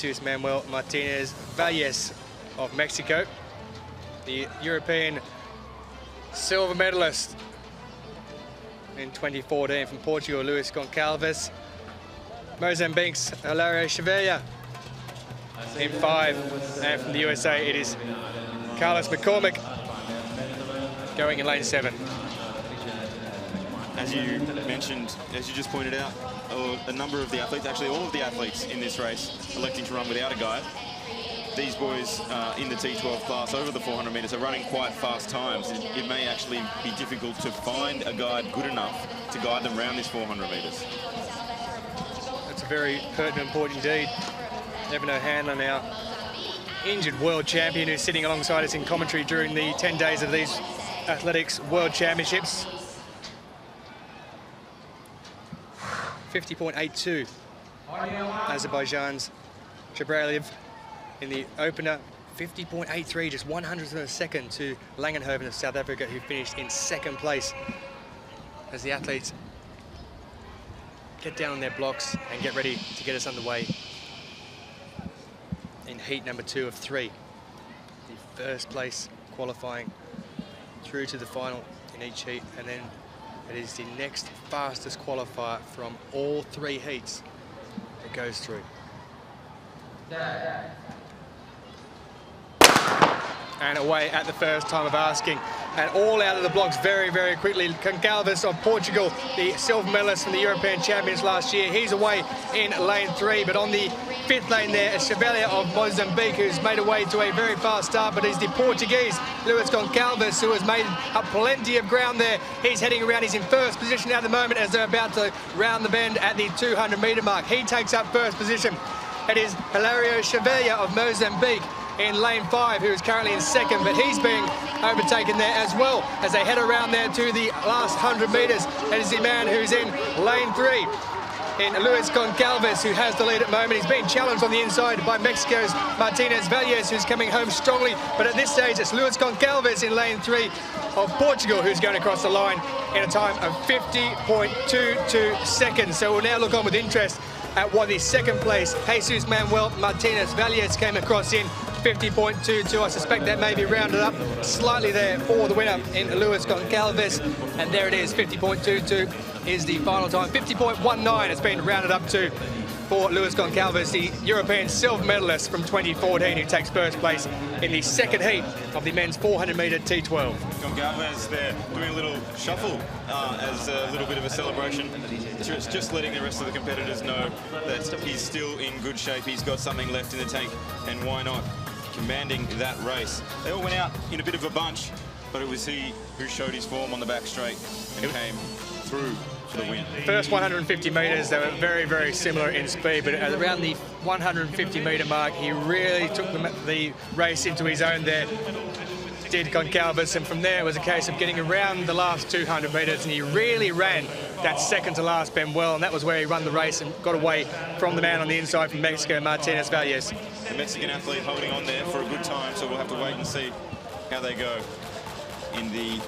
Jesus Manuel Martinez Valles of Mexico, the European silver medalist in 2014 from Portugal, Luis Gonçalves. Mozambique's Hilario Chevalier in 5, and from the USA it is Carlos McCormick going in lane 7. As you mentioned, as you just pointed out, a number of the athletes, actually all of the athletes in this race, electing to run without a guide. These boys in the T12 class over the 400 metres are running quite fast times. It may actually be difficult to find a guide good enough to guide them around this 400 metres. That's a very pertinent point indeed. Evan O'Hanlon, now injured world champion, who's sitting alongside us in commentary during the 10 days of these athletics world championships. 50.82, Azerbaijan's Jabralev in the opener. 50.83, just 100th of a second to Langenhoven of South Africa, who finished in 2nd place. As the athletes get down on their blocks and get ready to get us underway in heat number 2 of 3. The first place qualifying through to the final in each heat, and then it is the next fastest qualifier from all 3 heats that goes through. And away at the first time of asking. And all out of the blocks very, very quickly. Gonçalves of Portugal, the silver medalist from the European Champions last year. He's away in lane 3, but on the 5th lane there is Chevalier of Mozambique, who's made away to a very fast start, but he's the Portuguese Luis Gonçalves, who has made up plenty of ground there. He's heading around, he's in 1st position at the moment as they're about to round the bend at the 200-metre mark. He takes up 1st position. It is Hilario Chevalier of Mozambique in lane 5, who is currently in 2nd, but he's being overtaken there as well as they head around there to the last 100 metres. That is the man who's in lane 3, in Luis Gonçalves, who has the lead at the moment. He's being challenged on the inside by Mexico's Martinez Valles, who's coming home strongly, but at this stage it's Luis Gonçalves in lane 3 of Portugal who's going across the line in a time of 50.22 seconds. So we'll now look on with interest at what the 2nd place Jesus Manuel Martinez Valles came across in 50.22. I suspect that may be rounded up slightly there for the winner in Luis Gonçalves. And there it is, 50.22 is the final time. 50.19 has been rounded up to for Luis Gonçalves, the European silver medalist from 2014, who takes 1st place in the 2nd heat of the men's 400-metre T12. Gonçalves there doing a little shuffle as a little bit of a celebration. Just letting the rest of the competitors know that he's still in good shape. He's got something left in the tank, and why not? Commanding that race. They all went out in a bit of a bunch, but it was he who showed his form on the back straight and came through for the win. First 150 metres, they were very, very similar in speed, but at around the 150-metre mark, he really took the race into his own there, did Gonçalves, and from there it was a case of getting around the last 200 metres, and he really ran that 2nd to last bend well, and that was where he won the race and got away from the man on the inside from Mexico, Martinez Valles. The Mexican athlete holding on there for a good time, so we'll have to wait and see how they go in the